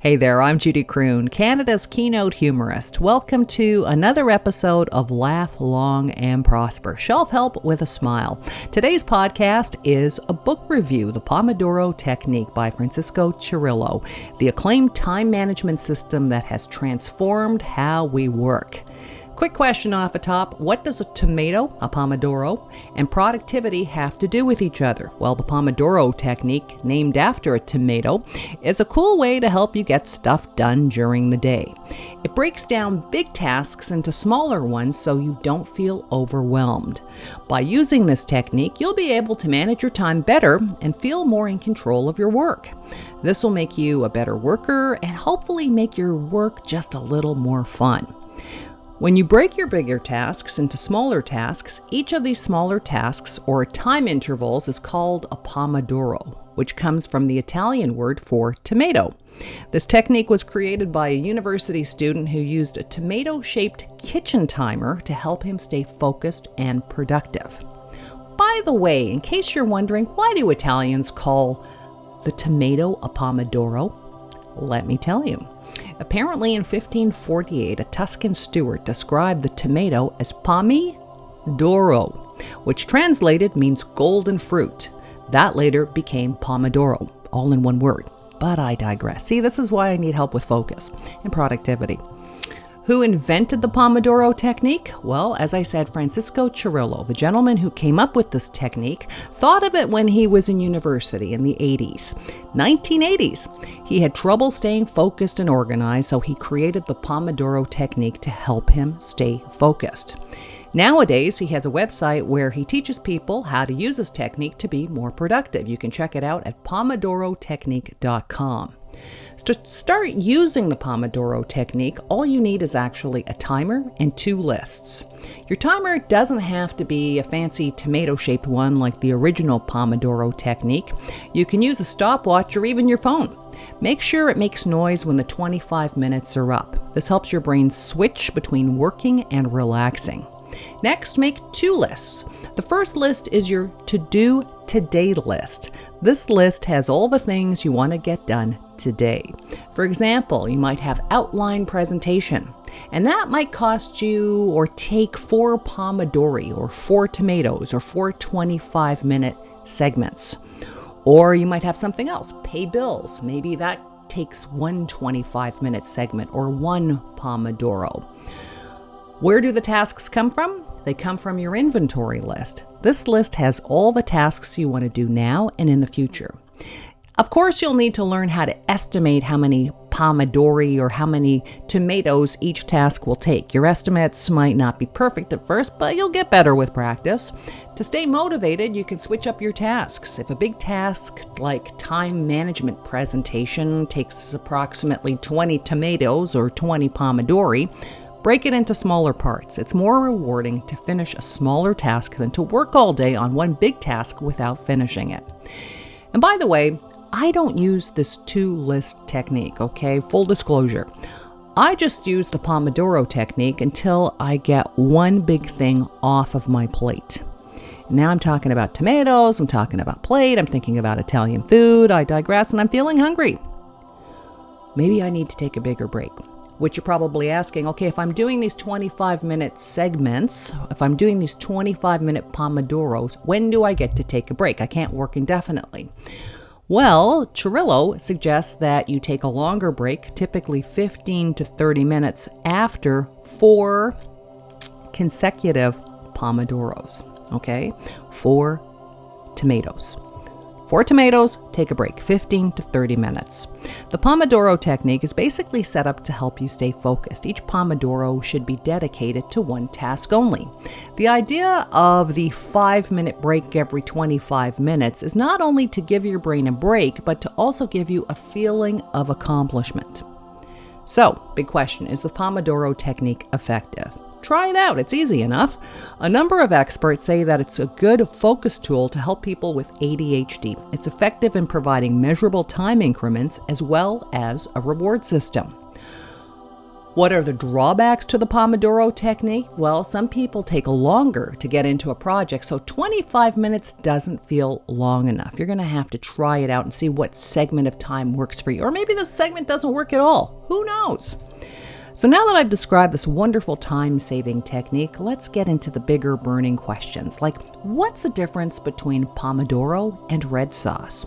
Hey there, I'm Judy Croon, Canada's keynote humorist. Welcome to another episode of Laugh Long and Prosper, Shelf Help with a Smile. Today's podcast is a book review, The Pomodoro Technique by Francesco Cirillo, the acclaimed time management system that has transformed how we work. Quick question off the top, what does a tomato, a Pomodoro, and productivity have to do with each other? Well, the Pomodoro Technique, named after a tomato, is a cool way to help you get stuff done during the day. It breaks down big tasks into smaller ones so you don't feel overwhelmed. By using this technique, you'll be able to manage your time better and feel more in control of your work. This will make you a better worker and hopefully make your work just a little more fun. When you break your bigger tasks into smaller tasks, each of these smaller tasks or time intervals is called a Pomodoro, which comes from the Italian word for tomato. This technique was created by a university student who used a tomato-shaped kitchen timer to help him stay focused and productive. By the way, in case you're wondering, why do Italians call the tomato a Pomodoro? Let me tell you. Apparently in 1548, a Tuscan steward described the tomato as Pommi d'oro, which translated means golden fruit. That later became Pomodoro, all in one word. But I digress. See, this is why I need help with focus and productivity. Who invented the Pomodoro technique? Well, as I said, Francesco Cirillo, the gentleman who came up with this technique, thought of it when he was in university in the 1980s. He had trouble staying focused and organized, so he created the Pomodoro technique to help him stay focused. Nowadays, he has a website where he teaches people how to use this technique to be more productive. You can check it out at pomodorotechnique.com. To start using the Pomodoro technique, all you need is actually a timer and two lists. Your timer doesn't have to be a fancy tomato-shaped one like the original Pomodoro technique. You can use a stopwatch or even your phone. Make sure it makes noise when the 25 minutes are up. This helps your brain switch between working and relaxing. Next, make two lists. The first list is your to-do today list. This list has all the things you want to get done today. For example, you might have outline presentation, and that might cost you or take 4 pomodori or 4 tomatoes or 4 25-minute segments. Or you might have something else, pay bills. Maybe that takes 1 25-minute segment or 1 pomodoro. Where do the tasks come from? They come from your inventory list. This list has all the tasks you want to do now and in the future. Of course, you'll need to learn how to estimate how many pomodori or how many tomatoes each task will take. Your estimates might not be perfect at first, but you'll get better with practice. To stay motivated, you can switch up your tasks. If a big task like time management presentation takes approximately 20 tomatoes or 20 pomodori, break it into smaller parts. It's more rewarding to finish a smaller task than to work all day on one big task without finishing it. And by the way, I don't use this two-list technique, okay? Full disclosure. I just use the Pomodoro technique until I get one big thing off of my plate. Now I'm talking about tomatoes, I'm talking about plate, I'm thinking about Italian food, I digress, and I'm feeling hungry. Maybe I need to take a bigger break. Which you're probably asking, okay, if I'm doing these 25-minute segments, if I'm doing these 25-minute Pomodoros, when do I get to take a break? I can't work indefinitely. Well, Cirillo suggests that you take a longer break, typically 15 to 30 minutes after 4 consecutive Pomodoros, okay? 4 tomatoes. 4 tomatoes, take a break, 15 to 30 minutes. The Pomodoro technique is basically set up to help you stay focused. Each Pomodoro should be dedicated to one task only. The idea of the 5-minute break every 25 minutes is not only to give your brain a break, but to also give you a feeling of accomplishment. So, big question, is the Pomodoro technique effective? Try it out, it's easy enough. A number of experts say that it's a good focus tool to help people with ADHD. It's effective in providing measurable time increments as well as a reward system. What are the drawbacks to the Pomodoro technique? Well, some people take longer to get into a project, so 25 minutes doesn't feel long enough. You're going to have to try it out and see what segment of time works for you. Or maybe the segment doesn't work at all. Who knows? So now that I've described this wonderful time-saving technique, let's get into the bigger burning questions, like what's the difference between Pomodoro and red sauce?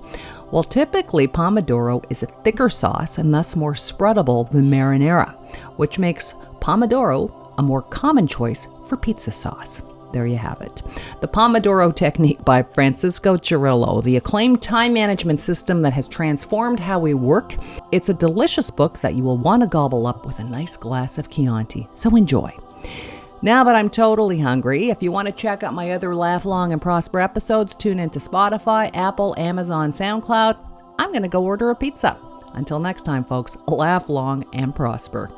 Well, typically Pomodoro is a thicker sauce and thus more spreadable than marinara, which makes Pomodoro a more common choice for pizza sauce. There you have it. The Pomodoro Technique by Francesco Cirillo, the acclaimed time management system that has transformed how we work. It's a delicious book that you will want to gobble up with a nice glass of Chianti, so enjoy. Now that I'm totally hungry, if you want to check out my other Laugh Long and Prosper episodes, tune into Spotify, Apple, Amazon, SoundCloud. I'm going to go order a pizza. Until next time, folks, laugh long and prosper.